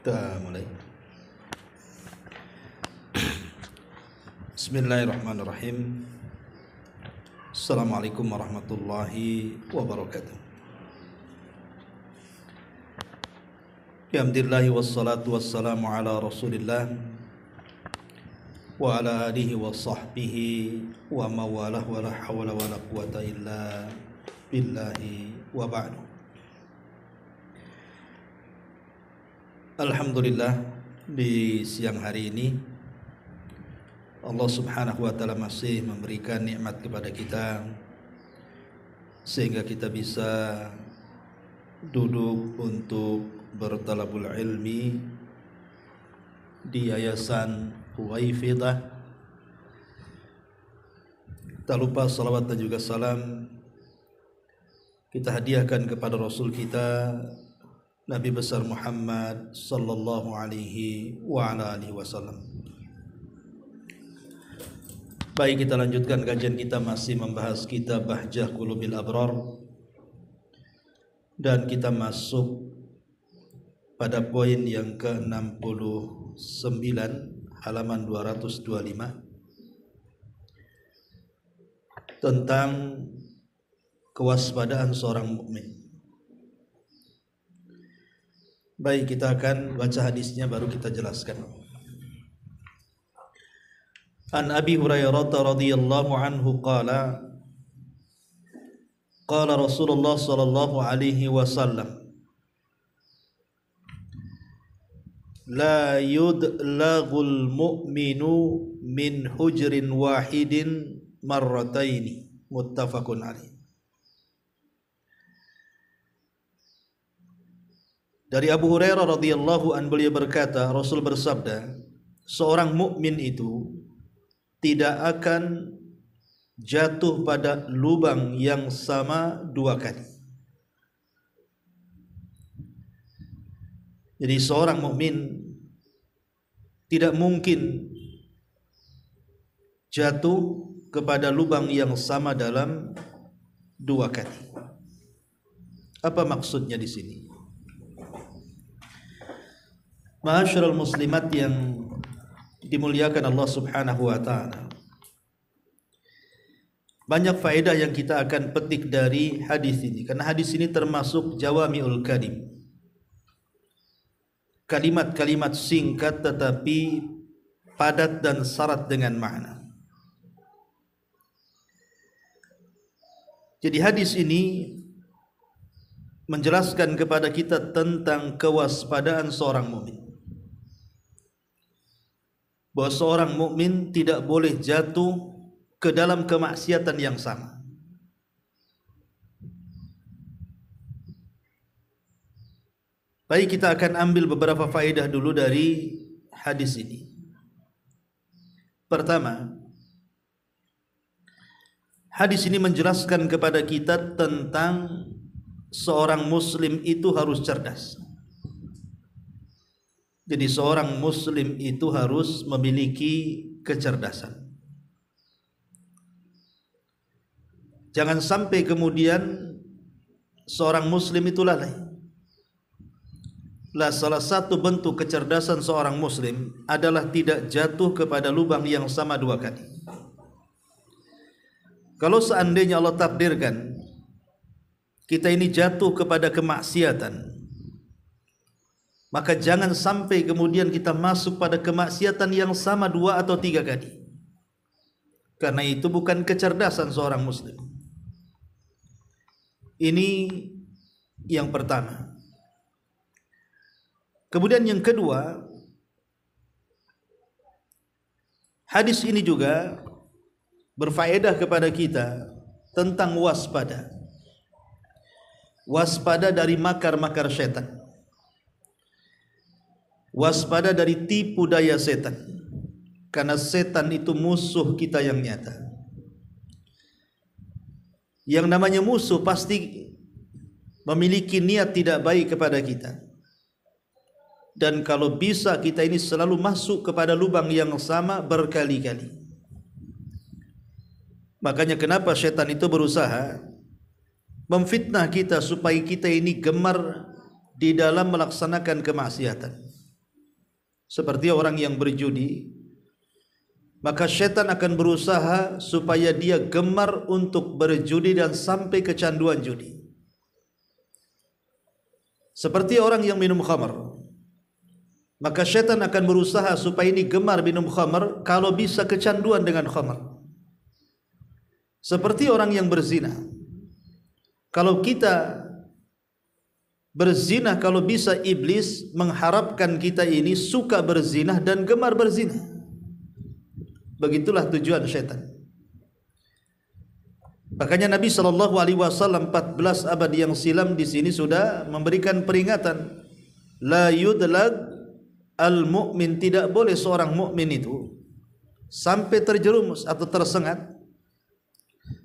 Kita mulai. Bismillahirrahmanirrahim. Assalamualaikum warahmatullahi wabarakatuh. Alhamdulillah wassalatu wassalamu ala Rasulillah wa ala alihi wa sahbihi wa mawalah wa la hawla wa la quwata illa billahi wa ba'du. Alhamdulillah, di siang hari ini Allah subhanahu wa ta'ala masih memberikan nikmat kepada kita sehingga kita bisa duduk untuk bertalabul ilmi di Yayasan Huwaifidah. Tak lupa salawat dan juga salam kita hadiahkan kepada Rasul kita Nabi besar Muhammad sallallahu alaihi wa ala alihi wasallam. Baik, kita lanjutkan kajian kita masih membahas kitab Bahjah Qulubil Abrar, dan kita masuk pada poin yang ke-69 halaman 225 tentang kewaspadaan seorang mukmin. Baik, kita akan baca hadisnya baru kita jelaskan. An Abi Hurairah radhiyallahu anhu qala qala Rasulullah sallallahu alaihi wasallam la yudlaghul mu'minu min hujrin wahidin marrataini, muttafaqun alaih. Dari Abu Hurairah radhiyallahu anhu, beliau berkata, Rasul bersabda, seorang mukmin itu tidak akan jatuh pada lubang yang sama dua kali. Jadi seorang mukmin tidak mungkin jatuh kepada lubang yang sama dalam dua kali. Apa maksudnya di sini? Ma'asyiral muslimat yang dimuliakan Allah subhanahu wa ta'ala, banyak faedah yang kita akan petik dari hadis ini, karena hadis ini termasuk jawami'ul kalim, kalimat-kalimat singkat tetapi padat dan syarat dengan makna. Jadi hadis ini menjelaskan kepada kita tentang kewaspadaan seorang mukmin, bahwa seorang mukmin tidak boleh jatuh ke dalam kemaksiatan yang sama. Baik, kita akan ambil beberapa faedah dulu dari hadis ini. Pertama, hadis ini menjelaskan kepada kita tentang seorang muslim itu harus cerdas. Jadi seorang muslim itu harus memiliki kecerdasan. Jangan sampai kemudian seorang muslim itu lalai. Salah satu bentuk kecerdasan seorang muslim adalah tidak jatuh kepada lubang yang sama dua kali. Kalau seandainya Allah takdirkan kita ini jatuh kepada kemaksiatan, maka jangan sampai kemudian kita masuk pada kemaksiatan yang sama dua atau tiga kali. Karena itu bukan kecerdasan seorang muslim. Ini yang pertama. Kemudian yang kedua, hadis ini juga berfaedah kepada kita tentang waspada. Waspada dari makar-makar setan. Waspada dari tipu daya setan, karena setan itu musuh kita yang nyata. Yang namanya musuh pasti memiliki niat tidak baik kepada kita, dan kalau bisa kita ini selalu masuk kepada lubang yang sama berkali-kali. Makanya kenapa setan itu berusaha memfitnah kita supaya kita ini gemar di dalam melaksanakan kemaksiatan. seperti orang yang berjudi, maka syaitan akan berusaha supaya dia gemar untuk berjudi dan sampai kecanduan judi. Seperti orang yang minum khamar, maka syaitan akan berusaha supaya ini gemar minum khamar, kalau bisa kecanduan dengan khamar. Seperti orang yang berzina, kalau kita berzina, kalau bisa iblis mengharapkan kita ini suka berzina dan gemar berzina. Begitulah tujuan syaitan. Makanya Nabi SAW 14 abad yang silam di sini sudah memberikan peringatan, la yudlag al-mu'min, tidak boleh seorang mukmin itu sampai terjerumus atau tersengat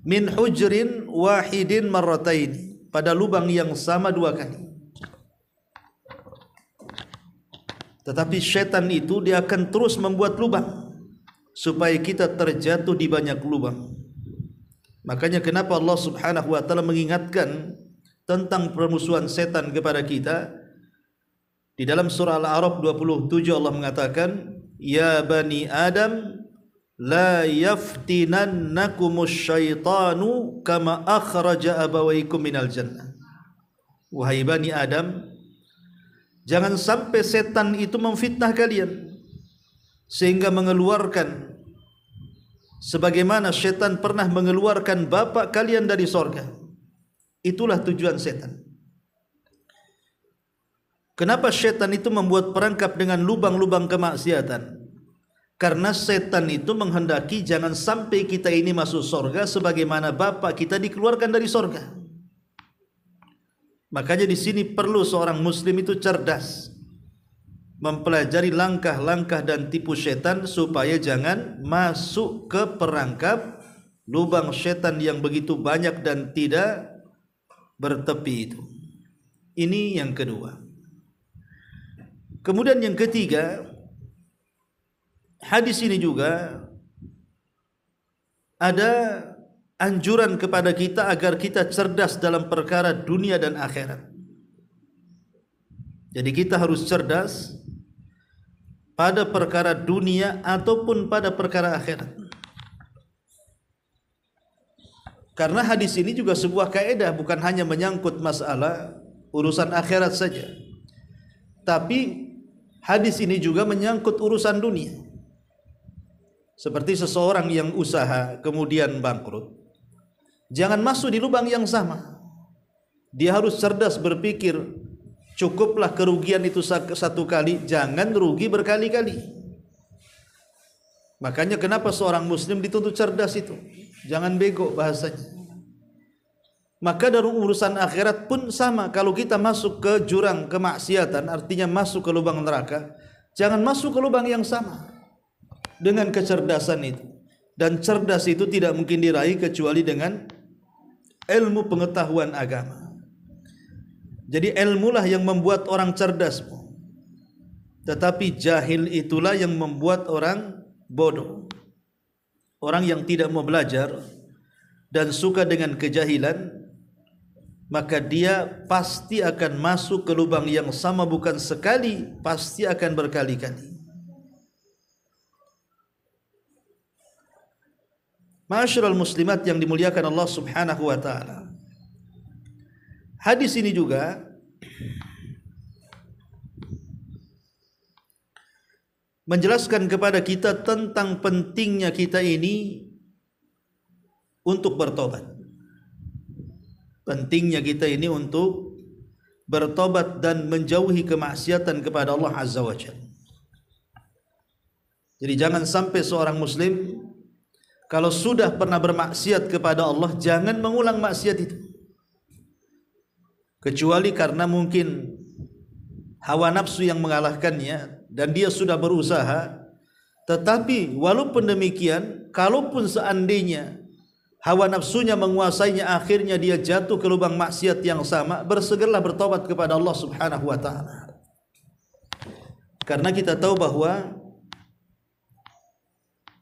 min hujrin wahidin marratain, pada lubang yang sama 2 kali. Tetapi syaitan itu dia akan terus membuat lubang supaya kita terjatuh di banyak lubang. Makanya kenapa Allah Subhanahu wa taala mengingatkan tentang permusuhan setan kepada kita. Di dalam surah Al-A'raf 27 Allah mengatakan, ya bani Adam la yaftinannakumus syaitanu kama akhraja abawaykum minal jannah. Wahai bani Adam, jangan sampai setan itu memfitnah kalian sehingga mengeluarkan sebagaimana setan pernah mengeluarkan bapak kalian dari sorga. Itulah tujuan setan. Kenapa setan itu membuat perangkap dengan lubang-lubang kemaksiatan? Karena setan itu menghendaki jangan sampai kita ini masuk sorga sebagaimana bapak kita dikeluarkan dari sorga. Makanya di sini perlu seorang muslim itu cerdas, mempelajari langkah-langkah dan tipu setan supaya jangan masuk ke perangkap lubang setan yang begitu banyak dan tidak bertepi itu. Ini yang kedua. Kemudian yang ketiga, hadis ini juga ada anjuran kepada kita agar kita cerdas dalam perkara dunia dan akhirat. Jadi kita harus cerdas pada perkara dunia ataupun pada perkara akhirat. Karena hadis ini juga sebuah kaidah, bukan hanya menyangkut masalah urusan akhirat saja, tapi hadis ini juga menyangkut urusan dunia. Seperti seseorang yang usaha kemudian bangkrut, jangan masuk di lubang yang sama. Dia harus cerdas berpikir, cukuplah kerugian itu satu kali, jangan rugi berkali-kali. Makanya kenapa seorang muslim dituntut cerdas itu, jangan bego bahasanya. Maka dari urusan akhirat pun sama. Kalau kita masuk ke jurang kemaksiatan, artinya masuk ke lubang neraka, jangan masuk ke lubang yang sama. Dengan kecerdasan itu. Dan cerdas itu tidak mungkin diraih kecuali dengan ilmu pengetahuan agama. Jadi ilmulah yang membuat orang cerdas, tetapi jahil itulah yang membuat orang bodoh. Orang yang tidak mau belajar dan suka dengan kejahilan, maka dia pasti akan masuk ke lubang yang sama, bukan sekali, pasti akan berkali-kali. Ma'asyiral muslimat yang dimuliakan Allah Subhanahu wa taala. Hadis ini juga menjelaskan kepada kita tentang pentingnya kita ini untuk bertobat. Pentingnya kita ini untuk bertobat dan menjauhi kemaksiatan kepada Allah Azza wa Jalla. Jadi jangan sampai seorang muslim kalau sudah pernah bermaksiat kepada Allah, jangan mengulang maksiat itu. Kecuali karena mungkin hawa nafsu yang mengalahkannya dan dia sudah berusaha. Tetapi walaupun demikian, kalaupun seandainya hawa nafsunya menguasainya, akhirnya dia jatuh ke lubang maksiat yang sama, bersegeralah bertobat kepada Allah Subhanahu wa taala. Karena kita tahu bahwa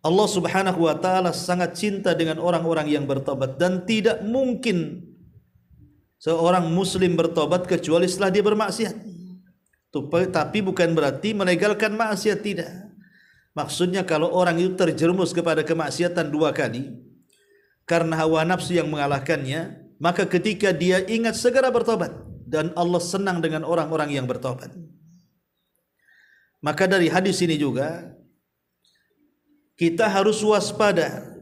Allah Subhanahu wa taala sangat cinta dengan orang-orang yang bertobat, dan tidak mungkin seorang muslim bertobat kecuali setelah dia bermaksiat. Tapi bukan berarti melegalkan maksiat, tidak. Maksudnya kalau orang itu terjerumus kepada kemaksiatan 2 kali karena hawa nafsu yang mengalahkannya, maka ketika dia ingat segera bertobat, dan Allah senang dengan orang-orang yang bertobat. Maka dari hadis ini juga kita harus waspada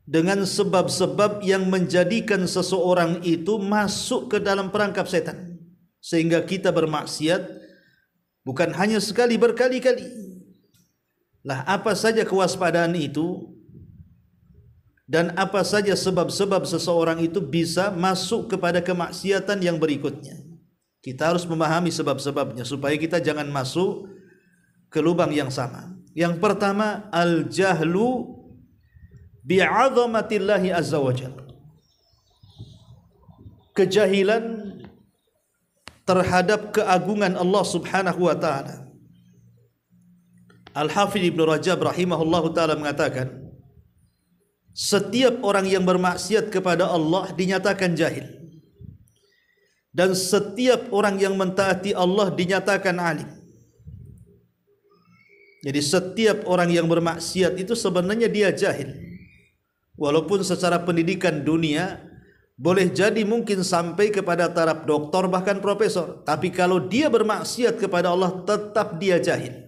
dengan sebab-sebab yang menjadikan seseorang itu masuk ke dalam perangkap setan, sehingga kita bermaksiat bukan hanya sekali, berkali-kali. Lah, apa saja kewaspadaan itu dan apa saja sebab-sebab seseorang itu bisa masuk kepada kemaksiatan yang berikutnya. Kita harus memahami sebab-sebabnya supaya kita jangan masuk ke lubang yang sama. Yang pertama, al-jahlu bi'azamatillahi azza wa jalla. Kejahilan terhadap keagungan Allah subhanahu wa ta'ala. Al-Hafidh Ibn Rajab rahimahullahu ta'ala mengatakan, setiap orang yang bermaksiat kepada Allah dinyatakan jahil, dan setiap orang yang mentaati Allah dinyatakan alim. Jadi setiap orang yang bermaksiat itu sebenarnya dia jahil, walaupun secara pendidikan dunia boleh jadi mungkin sampai kepada taraf doktor bahkan profesor, tapi kalau dia bermaksiat kepada Allah tetap dia jahil.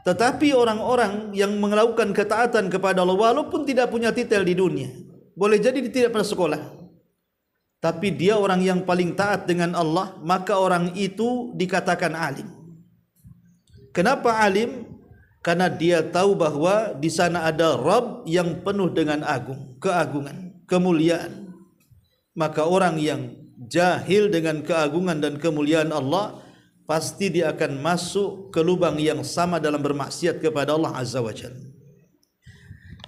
Tetapi orang-orang yang melakukan ketaatan kepada Allah walaupun tidak punya titel di dunia, boleh jadi dia tidak pernah sekolah, tapi dia orang yang paling taat dengan Allah, maka orang itu dikatakan alim. Kenapa alim? Karena dia tahu bahwa di sana ada Rabb yang penuh dengan keagungan, kemuliaan. Maka orang yang jahil dengan keagungan dan kemuliaan Allah, pasti dia akan masuk ke lubang yang sama dalam bermaksiat kepada Allah azza wa jalla.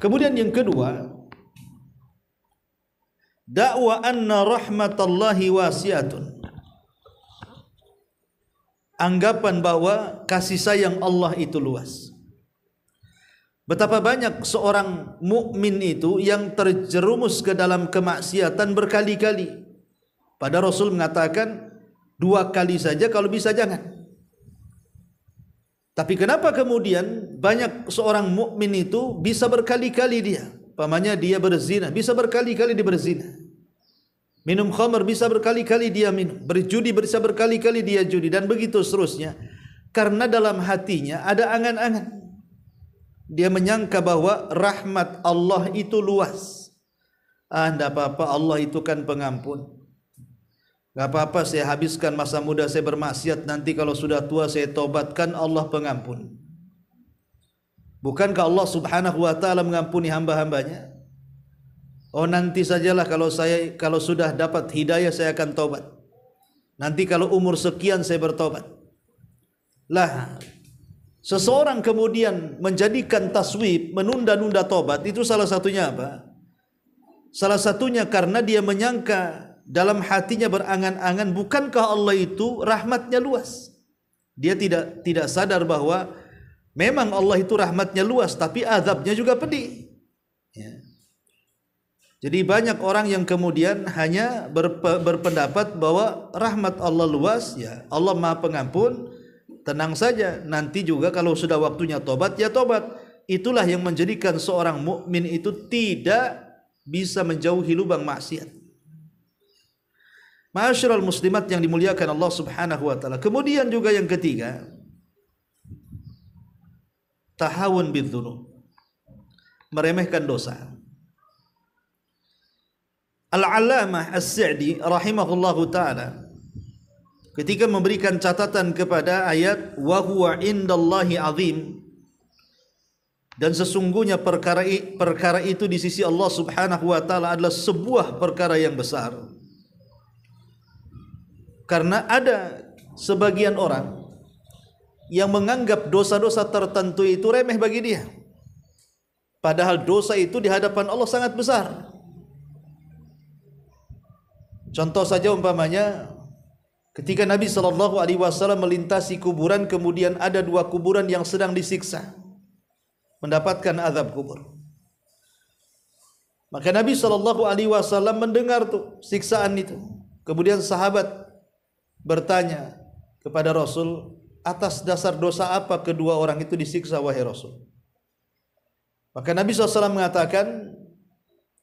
Kemudian yang kedua, dakwa anna rahmatallahi wasi'atun. Anggapan bahwa kasih sayang Allah itu luas. Betapa banyak seorang mukmin itu yang terjerumus ke dalam kemaksiatan berkali-kali. Pada Rasul mengatakan 2 kali saja, kalau bisa jangan. Tapi kenapa kemudian banyak seorang mukmin itu bisa berkali-kali dia? Pamannya dia berzina, bisa berkali-kali dia berzina. Minum khamr bisa berkali-kali dia minum, berjudi bisa berkali-kali dia judi, dan begitu seterusnya. Karena dalam hatinya ada angan-angan. Dia menyangka bahwa rahmat Allah itu luas. Tidak apa-apa, Allah itu kan pengampun. Gak apa-apa saya habiskan masa muda saya bermaksiat, nanti kalau sudah tua saya tobatkan, Allah pengampun. Bukankah Allah subhanahu wa ta'ala mengampuni hamba-hambanya? Oh, nanti sajalah kalau sudah dapat hidayah saya akan tobat. Nanti kalau umur sekian saya bertobat. Lah, seseorang kemudian menjadikan taswib, menunda-nunda tobat, itu salah satunya apa? Salah satunya karena dia menyangka, dalam hatinya berangan-angan, bukankah Allah itu rahmatnya luas? Dia tidak sadar bahwa memang Allah itu rahmatnya luas, tapi azabnya juga pedih. Ya. Jadi banyak orang yang kemudian hanya berpendapat bahwa rahmat Allah luas, ya Allah Maha Pengampun, tenang saja, nanti juga kalau sudah waktunya tobat, ya tobat. Itulah yang menjadikan seorang mukmin itu tidak bisa menjauhi lubang maksiat. Ma'asyiral muslimat yang dimuliakan Allah subhanahu wa ta'ala. Kemudian juga yang ketiga, tahawun bidzunub, meremehkan dosa. Al-Allamah As-Sa'di rahimahullahu ta'ala ketika memberikan catatan kepada ayat wa huwa indallahi azim, dan sesungguhnya perkara itu di sisi Allah subhanahu wa ta'ala adalah sebuah perkara yang besar. Karena ada sebagian orang yang menganggap dosa-dosa tertentu itu remeh bagi dia, padahal dosa itu di hadapan Allah sangat besar. Contoh saja umpamanya ketika Nabi SAW melintasi kuburan, kemudian ada 2 kuburan yang sedang disiksa, mendapatkan azab kubur. Maka Nabi SAW mendengar tuh siksaan itu. Kemudian sahabat bertanya kepada Rasul, atas dasar dosa apa kedua orang itu disiksa wahai Rasul? Maka Nabi SAW mengatakan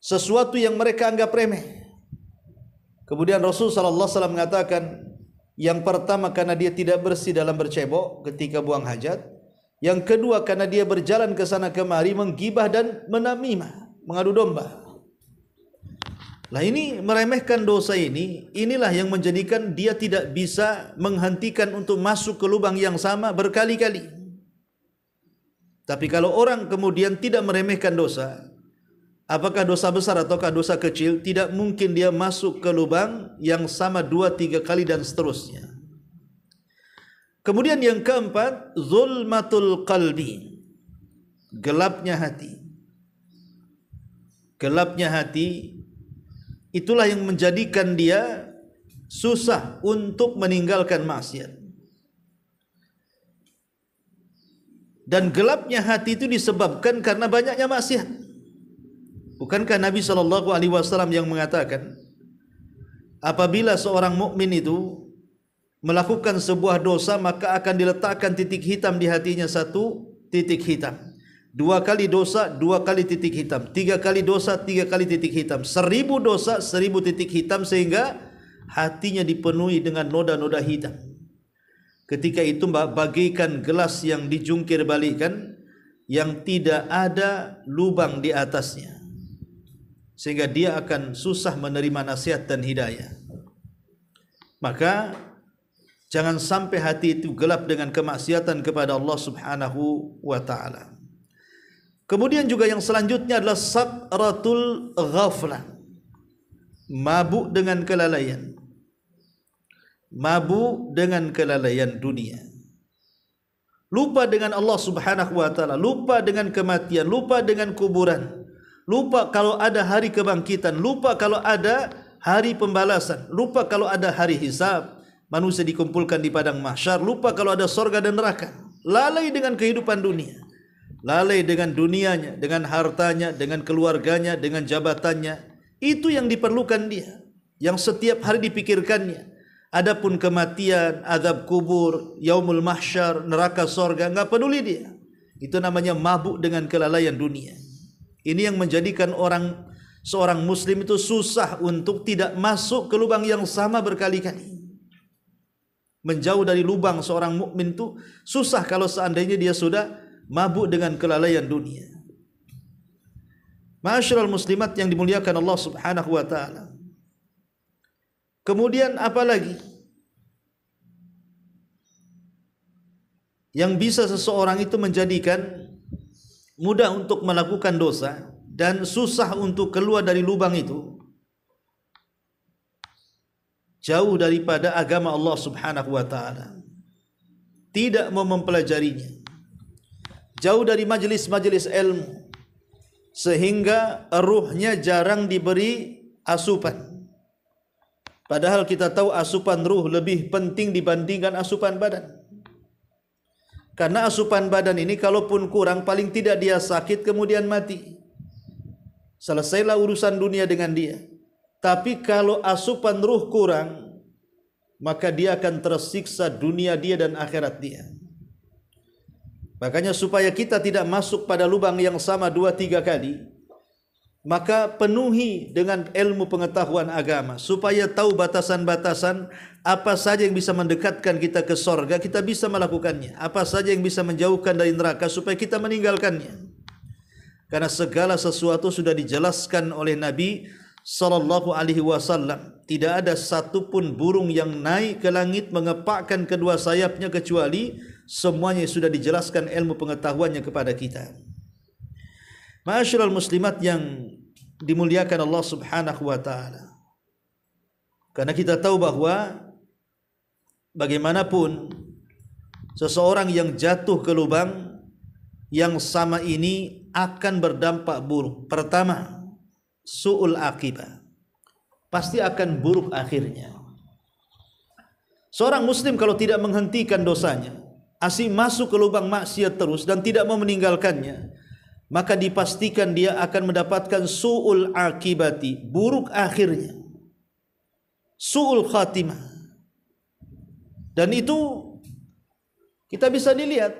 sesuatu yang mereka anggap remeh. Kemudian Rasul SAW mengatakan, yang pertama karena dia tidak bersih dalam bercebok ketika buang hajat, yang kedua karena dia berjalan ke sana kemari menggibah dan menamimah, mengadu domba. Lah ini meremehkan dosa ini, inilah yang menjadikan dia tidak bisa menghentikan untuk masuk ke lubang yang sama berkali-kali. Tapi kalau orang kemudian tidak meremehkan dosa, apakah dosa besar ataukah dosa kecil, tidak mungkin dia masuk ke lubang yang sama 2-3 kali dan seterusnya. Kemudian yang keempat, zulmatul qalbi, gelapnya hati. Gelapnya hati itulah yang menjadikan dia susah untuk meninggalkan maksiat. Dan gelapnya hati itu disebabkan karena banyaknya maksiat. Bukankah Nabi SAW yang mengatakan, apabila seorang mukmin itu melakukan sebuah dosa, maka akan diletakkan titik hitam di hatinya, 1 titik hitam. 2 kali dosa, 2 kali titik hitam. 3 kali dosa, 3 kali titik hitam. 1000 dosa, 1000 titik hitam, sehingga hatinya dipenuhi dengan noda-noda hitam. Ketika itu bagaikan gelas yang dijungkir balikan, yang tidak ada lubang di atasnya, sehingga dia akan susah menerima nasihat dan hidayah. Maka jangan sampai hati itu gelap dengan kemaksiatan kepada Allah Subhanahu wa ta'ala. Kemudian juga yang selanjutnya adalah sakratul ghaflah, mabuk dengan kelalaian. Mabuk dengan kelalaian dunia. Lupa dengan Allah Subhanahu wa ta'ala, lupa dengan kematian, lupa dengan kuburan, lupa kalau ada hari kebangkitan, lupa kalau ada hari pembalasan, lupa kalau ada hari hisab, manusia dikumpulkan di padang mahsyar, lupa kalau ada sorga dan neraka. Lalai dengan kehidupan dunia, lalai dengan dunianya, dengan hartanya, dengan keluarganya, dengan jabatannya. Itu yang diperlukan dia, yang setiap hari dipikirkannya. Adapun kematian, azab kubur, yaumul mahsyar, neraka, sorga, enggak peduli dia. Itu namanya mabuk dengan kelalaian dunia. Ini yang menjadikan seorang muslim itu susah untuk tidak masuk ke lubang yang sama berkali-kali. Menjauh dari lubang seorang mukmin itu susah kalau seandainya dia sudah mabuk dengan kelalaian dunia. Ma'asyiral muslimat yang dimuliakan Allah Subhanahu wa ta'ala. Kemudian apa lagi yang bisa seseorang itu menjadikan mudah untuk melakukan dosa dan susah untuk keluar dari lubang itu? Jauh daripada agama Allah Subhanahu wa ta'ala, tidak mau mempelajarinya, jauh dari majelis-majelis ilmu, sehingga ruhnya jarang diberi asupan. Padahal kita tahu asupan ruh lebih penting dibandingkan asupan badan. Karena asupan badan ini kalaupun kurang, paling tidak dia sakit kemudian mati, selesailah urusan dunia dengan dia. Tapi kalau asupan ruh kurang, maka dia akan tersiksa dunia dia dan akhirat dia. Makanya supaya kita tidak masuk pada lubang yang sama 2-3 kali, maka penuhi dengan ilmu pengetahuan agama, supaya tahu batasan-batasan apa saja yang bisa mendekatkan kita ke sorga, kita bisa melakukannya. Apa saja yang bisa menjauhkan dari neraka, supaya kita meninggalkannya. Karena segala sesuatu sudah dijelaskan oleh Nabi sallallahu alaihi wasallam. Tidak ada satupun burung yang naik ke langit mengepakkan kedua sayapnya, kecuali semuanya sudah dijelaskan ilmu pengetahuannya kepada kita. Ma'asyiral muslimat yang dimuliakan Allah Subhanahu wa ta'ala. Karena kita tahu bahwa bagaimanapun seseorang yang jatuh ke lubang yang sama ini akan berdampak buruk. Pertama, su'ul akibah, pasti akan buruk akhirnya. Seorang muslim kalau tidak menghentikan dosanya, asing masuk ke lubang maksiat terus dan tidak mau meninggalkannya, maka dipastikan dia akan mendapatkan su'ul akibati, buruk akhirnya, su'ul khatimah. Dan itu kita bisa dilihat,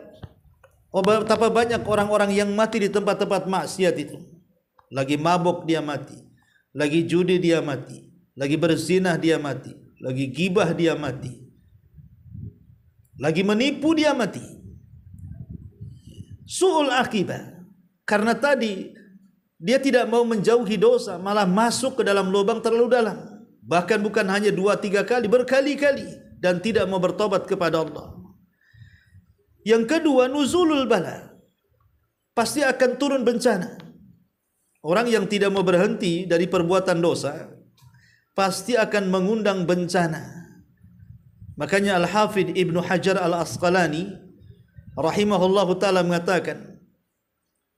oh betapa banyak orang-orang yang mati di tempat-tempat maksiat itu. Lagi mabuk dia mati, lagi judi dia mati, lagi berzina dia mati, lagi gibah dia mati, lagi menipu dia mati. Su'ul akibah, karena tadi dia tidak mau menjauhi dosa, malah masuk ke dalam lubang terlalu dalam. Bahkan bukan hanya 2-3 kali, berkali-kali, dan tidak mau bertobat kepada Allah. Yang kedua, nuzulul bala, pasti akan turun bencana. Orang yang tidak mau berhenti dari perbuatan dosa pasti akan mengundang bencana. Makanya Al-Hafidh Ibnu Hajar Al-Asqalani rahimahullahu ta'ala mengatakan,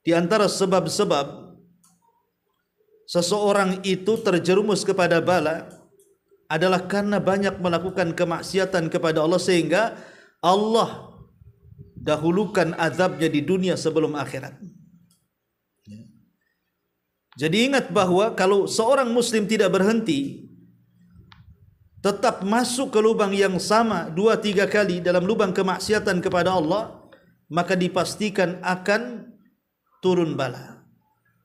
di antara sebab-sebab seseorang itu terjerumus kepada bala adalah karena banyak melakukan kemaksiatan kepada Allah, sehingga Allah dahulukan azabnya di dunia sebelum akhirat. Jadi ingat bahwa kalau seorang muslim tidak berhenti, tetap masuk ke lubang yang sama 2-3 kali dalam lubang kemaksiatan kepada Allah, maka dipastikan akan turun bala.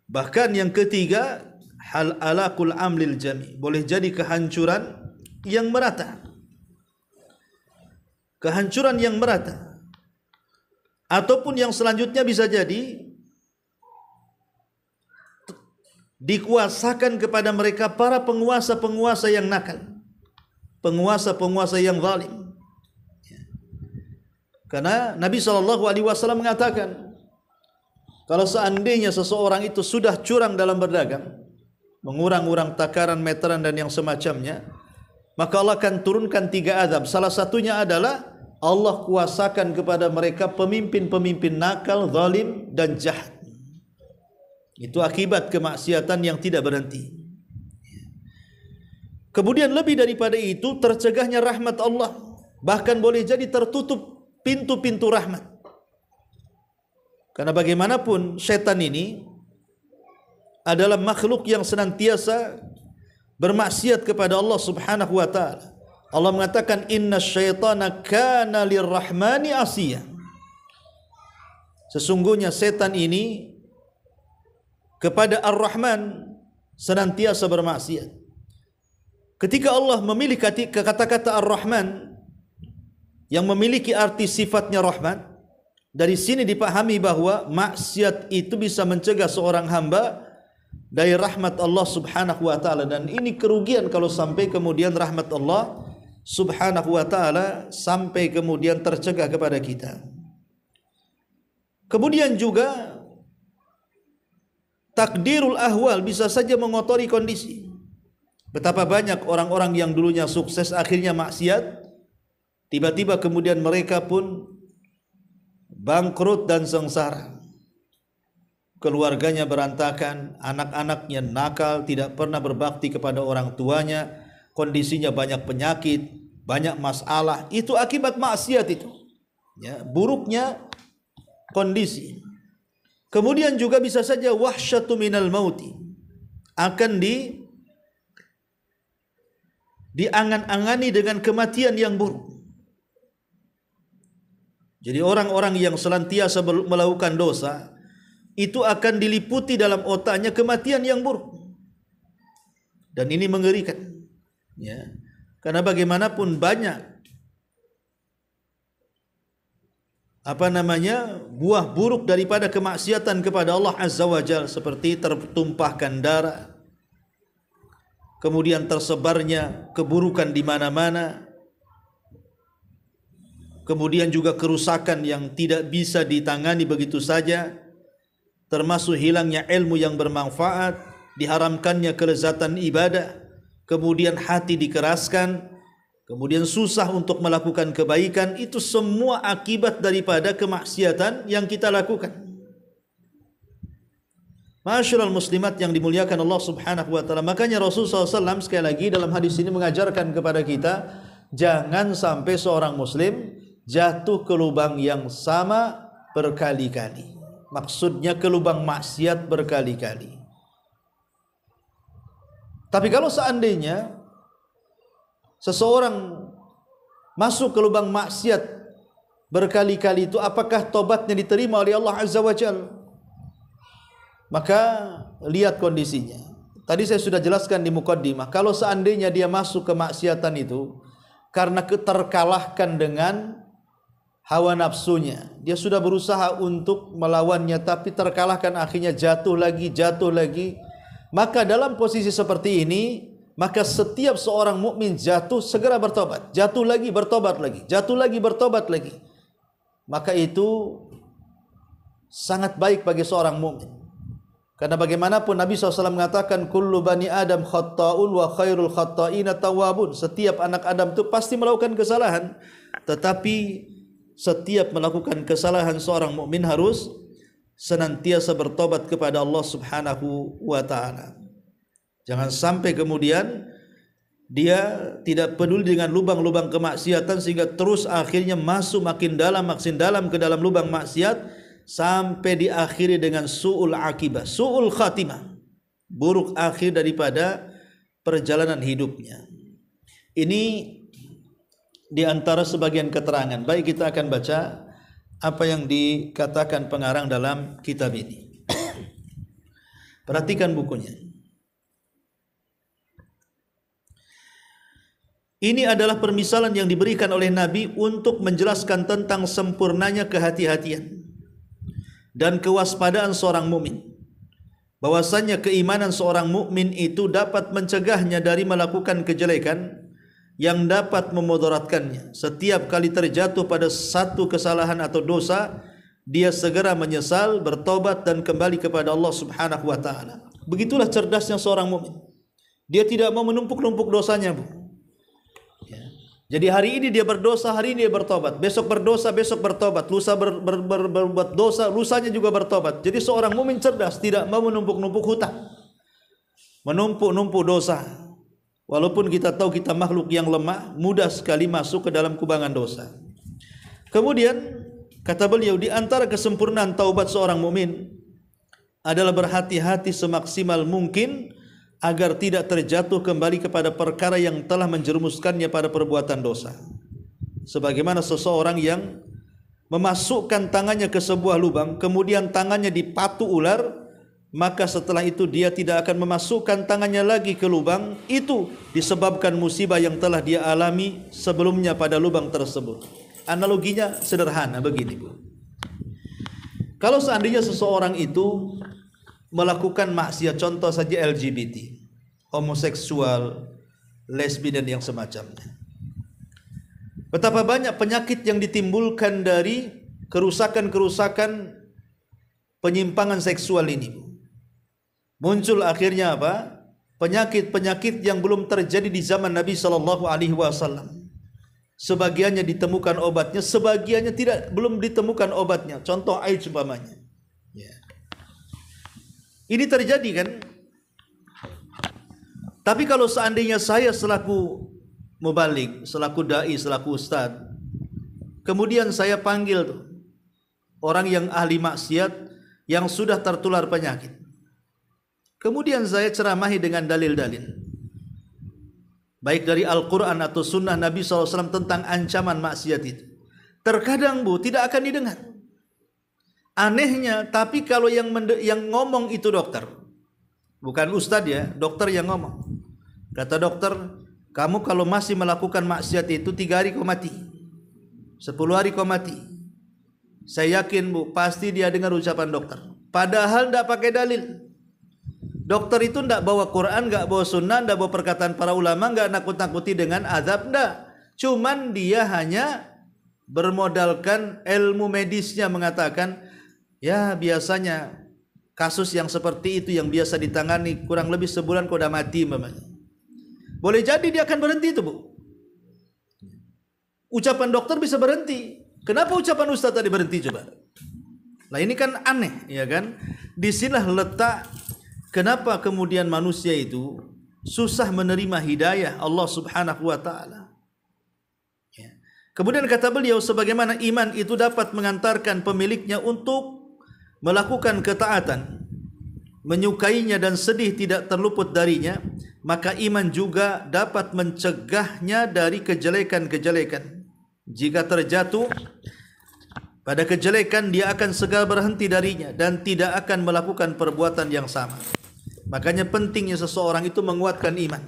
Bahkan yang ketiga, hal alaqul amlil jami, boleh jadi kehancuran yang merata. Kehancuran yang merata. Ataupun yang selanjutnya bisa jadi dikuasakan kepada mereka para penguasa-penguasa yang nakal, penguasa-penguasa yang zalim. Karena Nabi SAW mengatakan, kalau seandainya seseorang itu sudah curang dalam berdagang, mengurang-urang takaran, meteran dan yang semacamnya, maka Allah akan turunkan 3 azab. Salah satunya adalah Allah kuasakan kepada mereka pemimpin-pemimpin nakal, zalim dan jahat. Itu akibat kemaksiatan yang tidak berhenti. Kemudian lebih daripada itu, tercegahnya rahmat Allah. Bahkan boleh jadi tertutup pintu-pintu rahmat. Karena bagaimanapun setan ini adalah makhluk yang senantiasa bermaksiat kepada Allah Subhanahu wa ta'ala. Allah mengatakan, inna syaitana kana lirrahmani asiyya. Sesungguhnya setan ini kepada Ar-Rahman senantiasa bermaksiat. Ketika Allah memilih kata-kata Ar-Rahman yang memiliki arti sifatnya rahmat, dari sini dipahami bahwa maksiat itu bisa mencegah seorang hamba dari rahmat Allah Subhanahu wa ta'ala. Dan ini kerugian kalau sampai kemudian rahmat Allah Subhanahu wa ta'ala sampai kemudian tercegah kepada kita. Kemudian juga takdirul ahwal bisa saja mengotori kondisi. Betapa banyak orang-orang yang dulunya sukses akhirnya maksiat, tiba-tiba kemudian mereka pun bangkrut dan sengsara. Keluarganya berantakan, anak-anaknya nakal, tidak pernah berbakti kepada orang tuanya, kondisinya banyak penyakit, banyak masalah. Itu akibat maksiat itu. Ya, buruknya kondisi. Kemudian juga bisa saja wahsyatu minal mauti, akan diangan-angani dengan kematian yang buruk. Jadi orang-orang yang senantiasa melakukan dosa itu akan diliputi dalam otaknya kematian yang buruk. Dan ini mengerikan. Ya. Karena bagaimanapun banyak buah buruk daripada kemaksiatan kepada Allah Azza wa Jalla, seperti tertumpahkan darah, kemudian tersebarnya keburukan di mana-mana, kemudian juga kerusakan yang tidak bisa ditangani begitu saja, termasuk hilangnya ilmu yang bermanfaat, diharamkannya kelezatan ibadah, kemudian hati dikeraskan, kemudian susah untuk melakukan kebaikan. Itu semua akibat daripada kemaksiatan yang kita lakukan. Ma'asyiral muslimat yang dimuliakan Allah Subhanahu wa ta'ala. Makanya Rasulullah SAW sekali lagi dalam hadis ini mengajarkan kepada kita, jangan sampai seorang muslim jatuh ke lubang yang sama berkali-kali. Maksudnya ke lubang maksiat berkali-kali. Tapi kalau seandainya seseorang masuk ke lubang maksiat berkali-kali itu, apakah tobatnya diterima oleh Allah Azza wa Jalla? Maka lihat kondisinya. Tadi saya sudah jelaskan di muqaddimah, kalau seandainya dia masuk ke maksiatan itu karena terkalahkan dengan hawa nafsunya, dia sudah berusaha untuk melawannya tapi terkalahkan, akhirnya jatuh lagi, maka dalam posisi seperti ini, maka setiap seorang mukmin jatuh segera bertobat, jatuh lagi bertobat lagi, jatuh lagi bertobat lagi. Maka itu sangat baik bagi seorang mukmin. Karena bagaimanapun Nabi SAW mengatakan kullu bani Adam khatta'un wa khairul khatta'ina tawwabun. Setiap anak Adam itu pasti melakukan kesalahan, tetapi setiap melakukan kesalahan seorang mukmin harus senantiasa bertobat kepada Allah Subhanahu wa taala. Jangan sampai kemudian dia tidak peduli dengan lubang-lubang kemaksiatan sehingga terus akhirnya masuk makin dalam ke dalam lubang maksiat sampai diakhiri dengan su'ul akibah, su'ul khatimah, buruk akhir daripada perjalanan hidupnya. Ini di antara sebagian keterangan. Baik, kita akan baca apa yang dikatakan pengarang dalam kitab ini. Perhatikan bukunya. Ini adalah permisalan yang diberikan oleh Nabi untuk menjelaskan tentang sempurnanya kehati-hatian dan kewaspadaan seorang mukmin. Bahwasanya keimanan seorang mukmin itu dapat mencegahnya dari melakukan kejelekan yang dapat memudaratkannya. Setiap kali terjatuh pada satu kesalahan atau dosa, dia segera menyesal, bertobat dan kembali kepada Allah Subhanahu wa taala. Begitulah cerdasnya seorang mukmin. Dia tidak mau menumpuk-numpuk dosanya, Bu. Jadi hari ini dia berdosa, hari ini dia bertobat, besok berdosa, besok bertobat, lusa berbuat dosa, lusanya juga bertobat. Jadi seorang mukmin cerdas, tidak mau menumpuk-numpuk hutang, menumpuk-numpuk dosa. Walaupun kita tahu kita makhluk yang lemah, mudah sekali masuk ke dalam kubangan dosa. Kemudian kata beliau, di antara kesempurnaan taubat seorang mukmin adalah berhati-hati semaksimal mungkin agar tidak terjatuh kembali kepada perkara yang telah menjerumuskannya pada perbuatan dosa. Sebagaimana seseorang yang memasukkan tangannya ke sebuah lubang, kemudian tangannya dipatu ular, maka setelah itu dia tidak akan memasukkan tangannya lagi ke lubang itu, disebabkan musibah yang telah dia alami sebelumnya pada lubang tersebut. Analoginya sederhana begini, Bu. Kalau seandainya seseorang itu melakukan maksiat, contoh saja LGBT, homoseksual, lesbi dan yang semacamnya. Betapa banyak penyakit yang ditimbulkan dari kerusakan-kerusakan penyimpangan seksual ini. Muncul akhirnya apa? Penyakit-penyakit yang belum terjadi di zaman Nabi SAW. Sebagiannya ditemukan obatnya, sebagiannya belum ditemukan obatnya. Contoh AIDS umpamanya. Ini terjadi kan? Tapi kalau seandainya saya selaku mubalik, selaku dai, selaku ustaz, kemudian saya panggil tuh orang yang ahli maksiat yang sudah tertular penyakit, kemudian saya ceramahi dengan dalil-dalil, baik dari Al-Quran atau sunnah Nabi SAW tentang ancaman maksiat itu, terkadang, Bu, tidak akan didengar. Anehnya, tapi kalau yang ngomong itu dokter, bukan ustadz ya, dokter yang ngomong. Kata dokter, kamu kalau masih melakukan maksiat itu 3 hari kau mati, 10 hari kau mati. Saya yakin, Bu, pasti dia dengar ucapan dokter. Padahal tidak pakai dalil. Dokter itu tidak bawa Quran, tidak bawa sunnah, tidak bawa perkataan para ulama, tidak nakut-nakuti dengan azab, tidak. Cuman dia hanya bermodalkan ilmu medisnya, mengatakan, ya biasanya kasus yang seperti itu yang biasa ditangani kurang lebih sebulan kau udah mati mamanya. Boleh jadi dia akan berhenti itu, Bu. Ucapan dokter bisa berhenti. Kenapa ucapan ustaz tadi berhenti coba? Nah ini kan aneh, ya kan? Disinilah letak kenapa kemudian manusia itu susah menerima hidayah Allah Subhanahu wa taala. Kemudian kata beliau, sebagaimana iman itu dapat mengantarkan pemiliknya untuk melakukan ketaatan, menyukainya dan sedih tidak terluput darinya, maka iman juga dapat mencegahnya dari kejelekan-kejelekan. Jika terjatuh pada kejelekan, dia akan segera berhenti darinya dan tidak akan melakukan perbuatan yang sama. Makanya pentingnya seseorang itu menguatkan iman.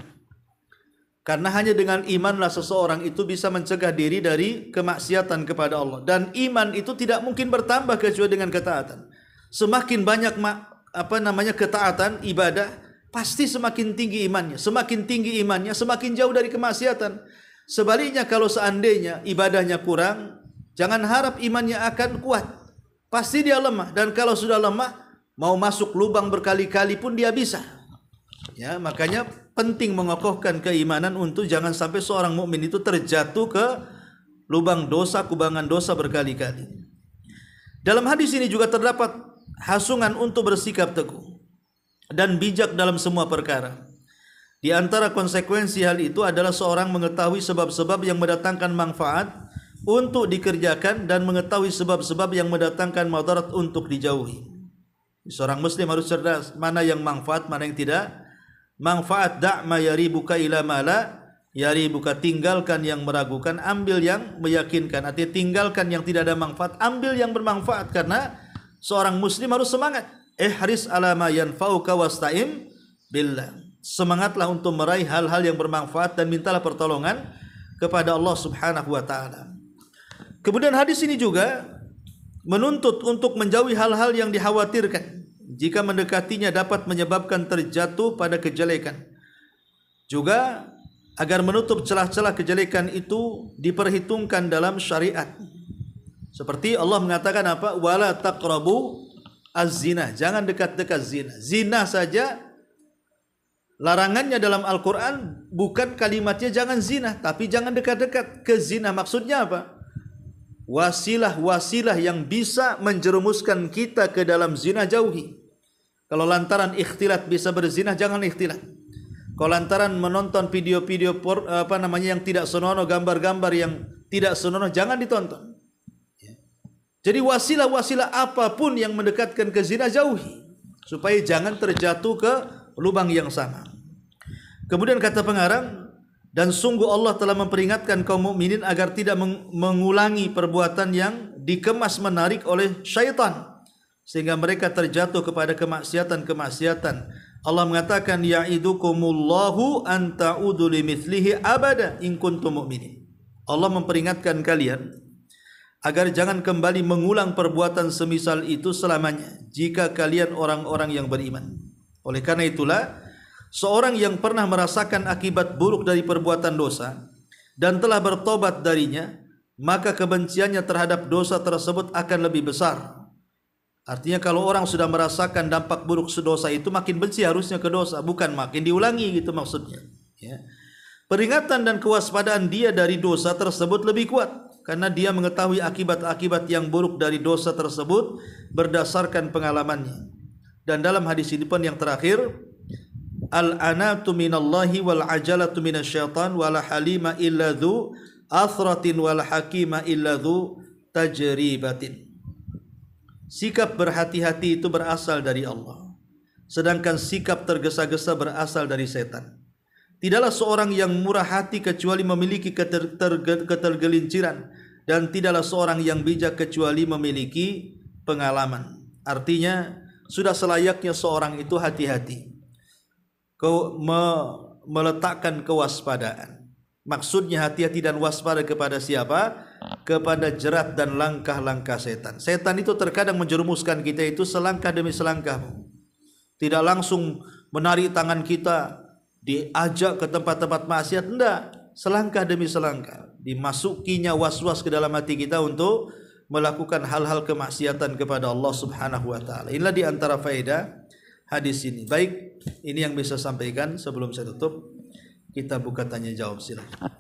Karena hanya dengan imanlah seseorang itu bisa mencegah diri dari kemaksiatan kepada Allah. Dan iman itu tidak mungkin bertambah kecuali dengan ketaatan. Semakin banyak ketaatan, ibadah, pasti semakin tinggi imannya. Semakin tinggi imannya, semakin jauh dari kemaksiatan. Sebaliknya kalau seandainya ibadahnya kurang, jangan harap imannya akan kuat. Pasti dia lemah. Dan kalau sudah lemah, mau masuk lubang berkali-kali pun dia bisa. Ya, makanya penting mengokohkan keimanan untuk jangan sampai seorang mukmin itu terjatuh ke lubang dosa, kubangan dosa berkali-kali. Dalam hadis ini juga terdapat hasungan untuk bersikap teguh dan bijak dalam semua perkara. Di antara konsekuensi hal itu adalah seorang mengetahui sebab-sebab yang mendatangkan manfaat untuk dikerjakan dan mengetahui sebab-sebab yang mendatangkan madarat untuk dijauhi. Seorang muslim harus cerdas mana yang manfaat, mana yang tidak. Manfaat da'ma yaribuka ila mala yaribuka, tinggalkan yang meragukan, ambil yang meyakinkan. Artinya tinggalkan yang tidak ada manfaat, ambil yang bermanfaat. Karena seorang muslim harus semangat. Ihris ala ma yanfa'uka wasta'in billah. Semangatlah untuk meraih hal-hal yang bermanfaat dan mintalah pertolongan kepada Allah Subhanahu wa taala. Kemudian hadis ini juga menuntut untuk menjauhi hal-hal yang dikhawatirkan. Jika mendekatinya dapat menyebabkan terjatuh pada kejelekan. Juga agar menutup celah-celah kejelekan itu diperhitungkan dalam syariat. Seperti Allah mengatakan apa? Wala taqrabu az-zina. Jangan dekat-dekat zina. Zina saja larangannya dalam Al-Quran bukan kalimatnya jangan zina, tapi jangan dekat-dekat ke zina. Maksudnya apa? Wasilah-wasilah yang bisa menjerumuskan kita ke dalam zina jauhi. Kalau lantaran ikhtilat bisa berzina, jangan ikhtilat. Kalau lantaran menonton video-video yang tidak senonoh, gambar-gambar yang tidak senonoh, jangan ditonton. Jadi wasilah-wasilah apapun yang mendekatkan ke zina jauhi, supaya jangan terjatuh ke lubang yang sama. Kemudian kata pengarang, dan sungguh Allah telah memperingatkan kaum mukminin agar tidak mengulangi perbuatan yang dikemas menarik oleh syaitan, sehingga mereka terjatuh kepada kemaksiatan-kemaksiatan. Allah mengatakan ya'idukumullahu an ta'udu limithlihi abada in kuntum mu'minin. Allah memperingatkan kalian agar jangan kembali mengulang perbuatan semisal itu selamanya jika kalian orang-orang yang beriman. Oleh karena itulah seorang yang pernah merasakan akibat buruk dari perbuatan dosa dan telah bertobat darinya, maka kebenciannya terhadap dosa tersebut akan lebih besar. Artinya kalau orang sudah merasakan dampak buruk dosa itu, makin benci harusnya ke dosa, bukan makin diulangi gitu maksudnya. Ya. Peringatan dan kewaspadaan dia dari dosa tersebut lebih kuat, karena dia mengetahui akibat-akibat yang buruk dari dosa tersebut berdasarkan pengalamannya. Dan dalam hadis ini pun yang terakhir, al-anatu minallahi wal ajalatu minasyaitan wala halima illa dhu athratin wal hakima illa dhu tajribatin. Sikap berhati-hati itu berasal dari Allah, sedangkan sikap tergesa-gesa berasal dari setan. Tidaklah seorang yang murah hati kecuali memiliki ketergelinciran, dan tidaklah seorang yang bijak kecuali memiliki pengalaman. Artinya sudah selayaknya seorang itu hati-hati, meletakkan kewaspadaan. Maksudnya hati-hati dan waspada kepada siapa? Kepada jerat dan langkah-langkah setan. Setan itu terkadang menjerumuskan kita itu selangkah demi selangkah. Tidak langsung menarik tangan kita, diajak ke tempat-tempat maksiat, enggak. Selangkah demi selangkah. Dimasukinya was-was ke dalam hati kita untuk melakukan hal-hal kemaksiatan kepada Allah Subhanahu wa taala. Inilah di antara faedah hadis ini. Baik, ini yang bisa sampaikan. Sebelum saya tutup, kita buka tanya jawab, silakan.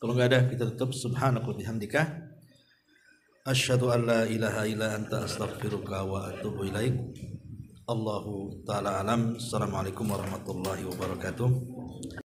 Kalau enggak ada, kita tutup. Subhanaka wa bihamdika asyhadu an la ilaha illa anta astaghfiruka wa atubu ilaik. Allahu taala alam. Assalamualaikum warahmatullahi wabarakatuh.